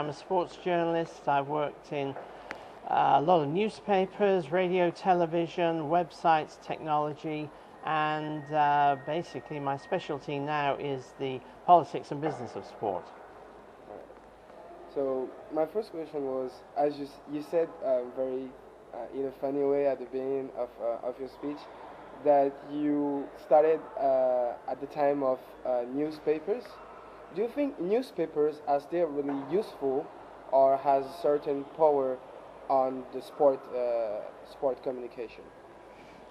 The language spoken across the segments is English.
I'm a sports journalist. I've worked in a lot of newspapers, radio, television, websites, technology, and basically my specialty now is the politics and business of sport. So my first question was, as you said very in a funny way at the beginning of your speech, that you started at the time of newspapers. Do you think newspapers are still really useful, or has a certain power on the sport communication?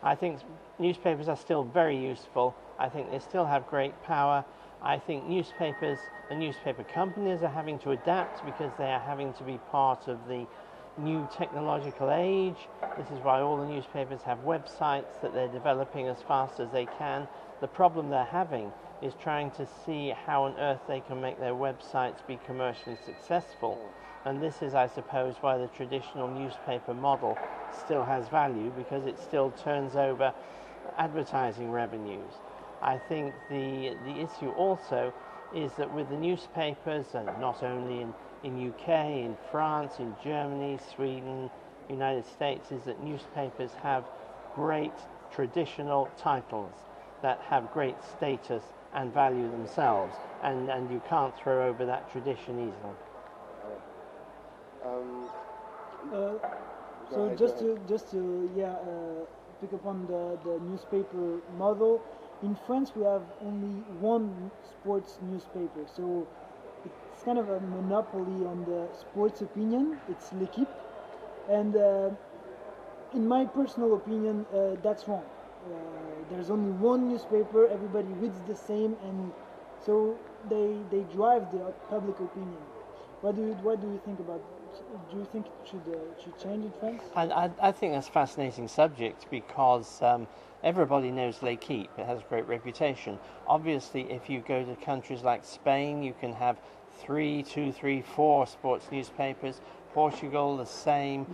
I think newspapers are still very useful. I think they still have great power. I think newspapers and newspaper companies are having to adapt because they are having to be part of the new technological age. This is why all the newspapers have websites that they're developing as fast as they can. The problem they're having is trying to see how on earth they can make their websites be commercially successful. And this is, I suppose, why the traditional newspaper model still has value, because it still turns over advertising revenues. I think the issue also is that with the newspapers, and not only in UK, in France, in Germany, Sweden, United States, is that newspapers have great traditional titles that have great status and value themselves, and you can't throw over that tradition easily. So just to pick up on the newspaper model, in France we have only one sports newspaper, so it's kind of a monopoly on the sports opinion. It's L'Équipe, and in my personal opinion, that's wrong. There's only one newspaper, everybody reads the same, and so they drive the public opinion. What do you think about that? Do you think it should change in France? I think that's a fascinating subject, because everybody knows L'Équipe. It has a great reputation. Obviously, if you go to countries like Spain, you can have 3, 2, 3, 4 sports newspapers. Portugal, the same.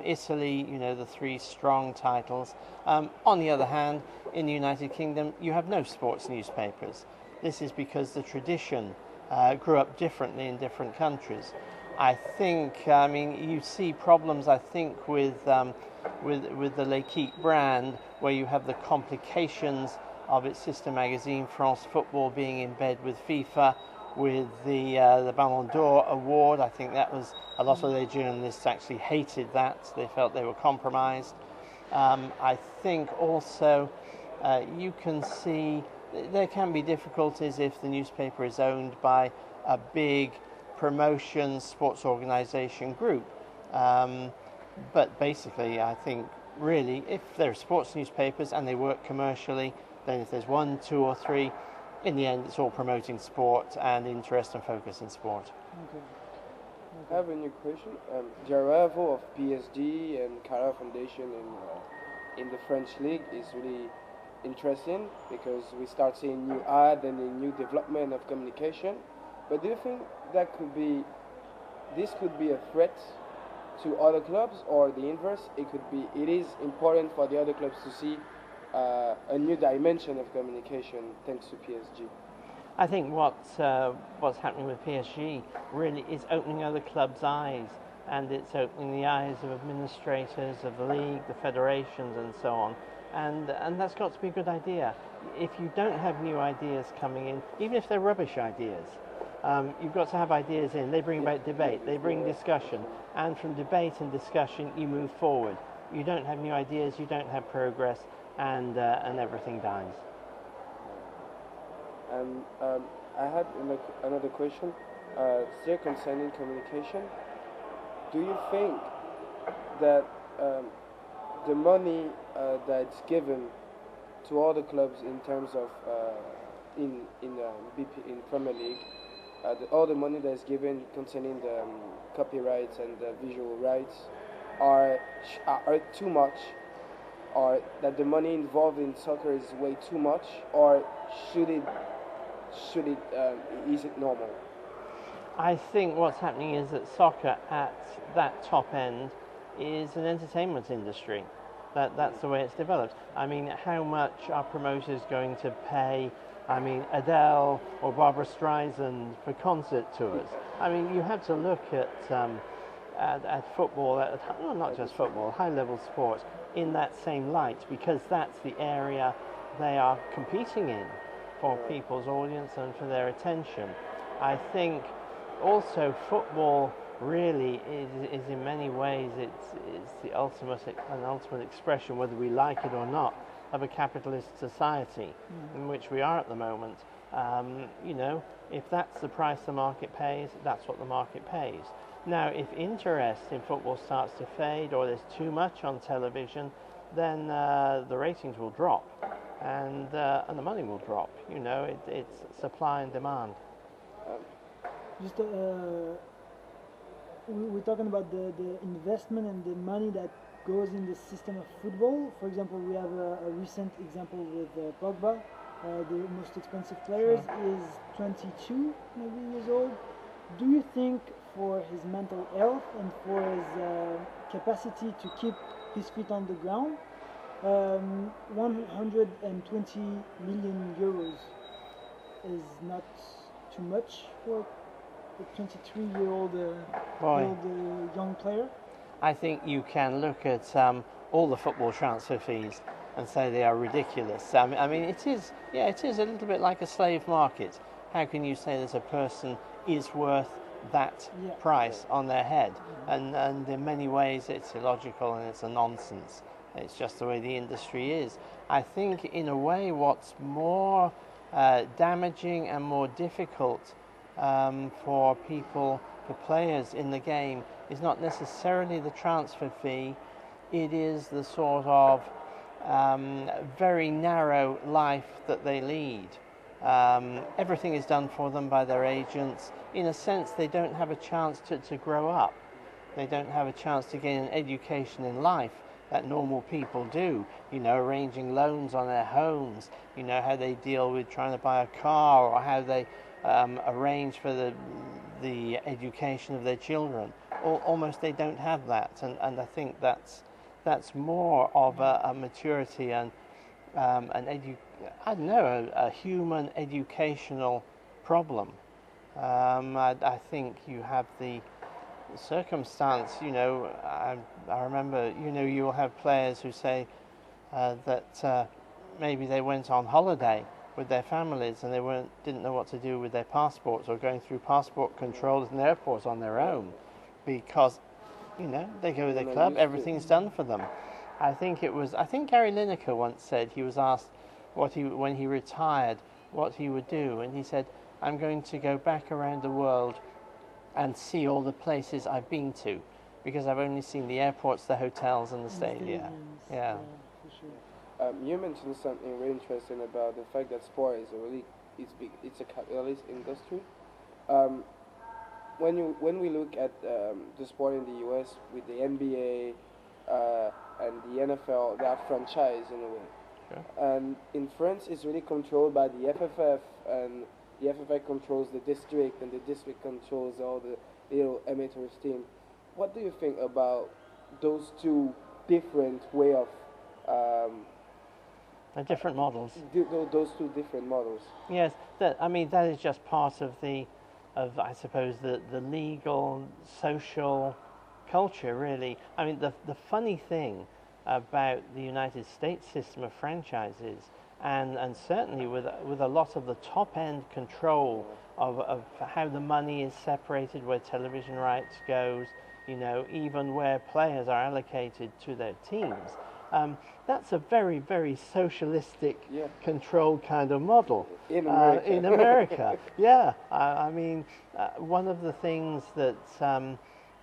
Italy, the 3 strong titles. On the other hand, in the United Kingdom, you have no sports newspapers. This is because the tradition grew up differently in different countries. I think, you see problems, I think, with the L'Équipe brand, where you have the complications of its sister magazine, France Football, being in bed with FIFA, with the Ballon d'Or award. I think that was, a lot of their journalists actually hated that. They felt they were compromised. I think also you can see there can be difficulties if the newspaper is owned by a big promotion sports organization group. But basically, I think really, if there are sports newspapers and they work commercially, then if there's 1, 2 or 3, in the end it's all promoting sport and interest and focus in sport. Okay. I have a new question. The arrival of PSG and Cara Foundation in the French league is really interesting, because we start seeing new ad and a new development of communication. But do you think that this could be a threat to other clubs, or the inverse? It is important for the other clubs to see a new dimension of communication thanks to PSG. I think what's happening with PSG really is opening other clubs' eyes, and it's opening the eyes of administrators of the league, the federations, and so on. And that's got to be a good idea. If you don't have new ideas coming in, even if they're rubbish ideas, you've got to have ideas in. They bring about debate, they bring discussion, and from debate and discussion you move forward. You don't have new ideas, you don't have progress, and everything dies. I had another question, still concerning communication. Do you think that the money that's given to all the clubs in terms of in Premier League, all the money that's given concerning the copyrights and the visual rights are too much, or that the money involved in soccer is way too much, or is it normal? I think what's happening is that soccer at that top end is an entertainment industry. That's the way it's developed. I mean, how much are promoters going to pay, I mean, Adele or Barbara Streisand for concert tours? I mean, you have to look at football, well, not just football, high-level sports, in that same light, because that's the area they are competing in for people's audience and for their attention. I think also football really is in many ways it's the ultimate expression, whether we like it or not, of a capitalist society in which we are at the moment. You know, if that's the price the market pays, that's what the market pays. Now, if interest in football starts to fade or there's too much on television, then the ratings will drop and the money will drop. You know, it's supply and demand. Just we're talking about the investment and the money that goes in the system of football. For example, we have a recent example with Pogba. The most expensive player is 22 maybe years old. Do you think for his mental health and for his capacity to keep his feet on the ground, 120 million euros is not too much for a 23-year-old young player? I think you can look at all the football transfer fees and say they are ridiculous. I mean, it is a little bit like a slave market. How can you say that a person is worth that price on their head? And in many ways it's illogical and it's a nonsense. It's just the way the industry is. I think in a way what's more damaging and more difficult for players in the game is not necessarily the transfer fee, it is the sort of very narrow life that they lead. Everything is done for them by their agents. In a sense, they don't have a chance to grow up. They don't have a chance to gain an education in life that normal people do. You know, arranging loans on their homes, you know, how they deal with trying to buy a car, or how they arrange for the education of their children. Almost they don't have that, and I think that's more of a maturity and a human educational problem. I think you have the circumstance, you know, I remember, you know, you'll have players who say that maybe they went on holiday with their families and they didn't know what to do with their passports, or going through passport controls in the airports on their own, because, you know, they go to their club, everything's done for them. I think Gary Lineker once said, he was asked when he retired what he would do, and he said, I'm going to go back around the world and see all the places I've been to, because I've only seen the airports, the hotels and the stadia. Yeah. For sure. You mentioned something very interesting about the fact that sport is it's a capitalist industry. When we look at the sport in the US with the NBA and the NFL, they are franchise in a way. Sure. And in France, it's really controlled by the FFF, and the FFF controls the district, and the district controls all the little amateurs team. What do you think about those two different way of different models? Those two different models. Yes, that is just part of I suppose the legal, social culture, really. I mean, the funny thing about the United States system of franchises, and certainly with a lot of the top end control of how the money is separated, where television rights goes, you know, even where players are allocated to their teams. That's a very, very socialistic, controlled kind of model in America. In America, yeah. I mean, one of the things that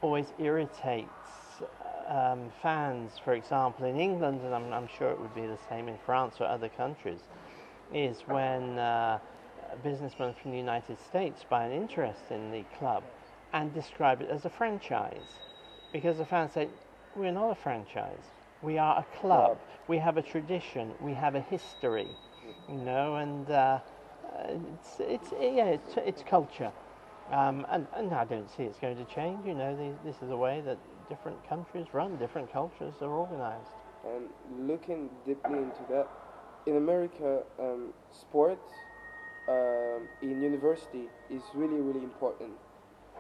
always irritates fans, for example, in England, and I'm sure it would be the same in France or other countries, is when businessmen from the United States buy an interest in the club and describe it as a franchise, because the fans say, we're not a franchise, we are a club. We have a tradition, we have a history, you know, and it's culture, and I don't see it's going to change. You know, this is the way that different countries run, different cultures are organized. And looking deeply into that, in America, sport in university is really, really important.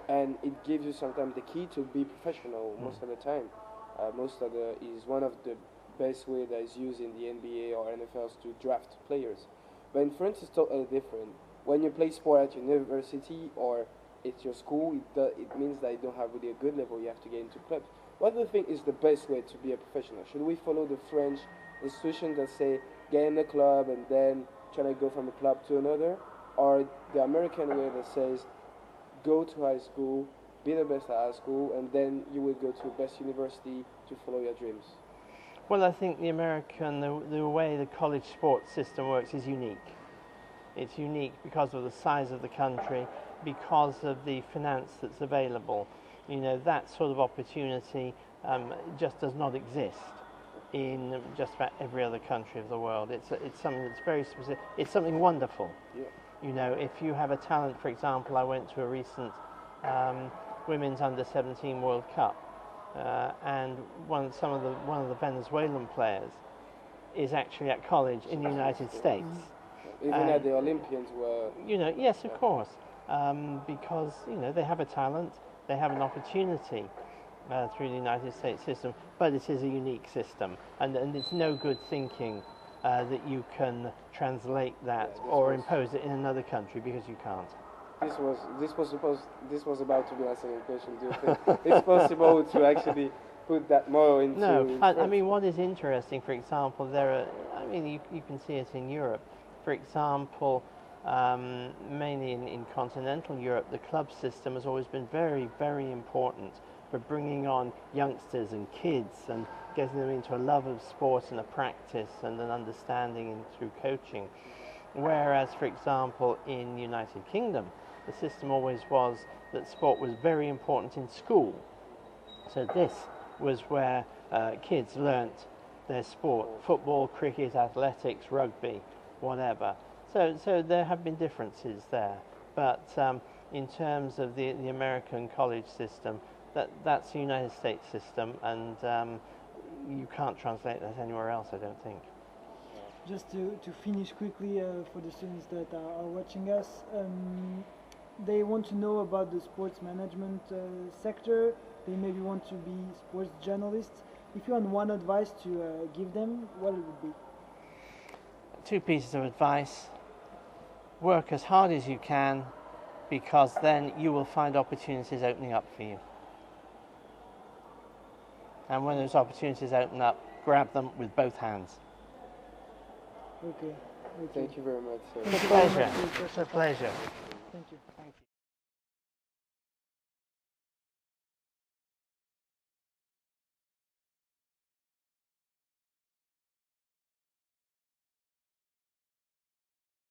And it gives you sometimes the key to be professional most of the time. Is one of the best way that is used in the NBA or NFL to draft players. But in France, it's totally different. When you play sport at university or at your school, it means that you don't have really a good level. You have to get into clubs. What do you think is the best way to be a professional? Should we follow the French institutions that say get in a club and then try to go from a club to another, or the American way that says go to high school, be the best at high school, and then you will go to the best university to follow your dreams? Well, I think the American, the way the college sports system works is unique. It's unique because of the size of the country, because of the finance that's available. You know, that sort of opportunity just does not exist in just about every other country of the world. It's something that's very specific. It's something wonderful. Yeah. You know, if you have a talent, for example, I went to a recent Women's Under-17 World Cup, and one of the Venezuelan players is actually at college in the United States. Even at the Olympians were... You know, yes, of course, because, you know, they have a talent, they have an opportunity through the United States system, but it is a unique system, and it's no good thinking that you can translate that or impose it in another country, because you can't. This was about to be answered in question. Do you think it's possible to actually put that more into? No, I mean, what is interesting, for example, you can see it in Europe. For example, mainly in continental Europe, the club system has always been very, very important for bringing on youngsters and kids and getting them into a love of sport and a practice and an understanding through coaching. Whereas, for example, in the United Kingdom, the system always was that sport was very important in school. So this was where kids learnt their sport: football, cricket, athletics, rugby, whatever. So there have been differences there. But in terms of the American college system, that's the United States system, and you can't translate that anywhere else, I don't think. Just to finish quickly for the students that are watching us, they want to know about the sports management sector. They maybe want to be sports journalists. If you want one advice to give them, what it would be? 2 pieces of advice. Work as hard as you can, because then you will find opportunities opening up for you. And when those opportunities open up, grab them with both hands. Okay. Thank you very much, sir. It's a pleasure. It's a pleasure. Thank you.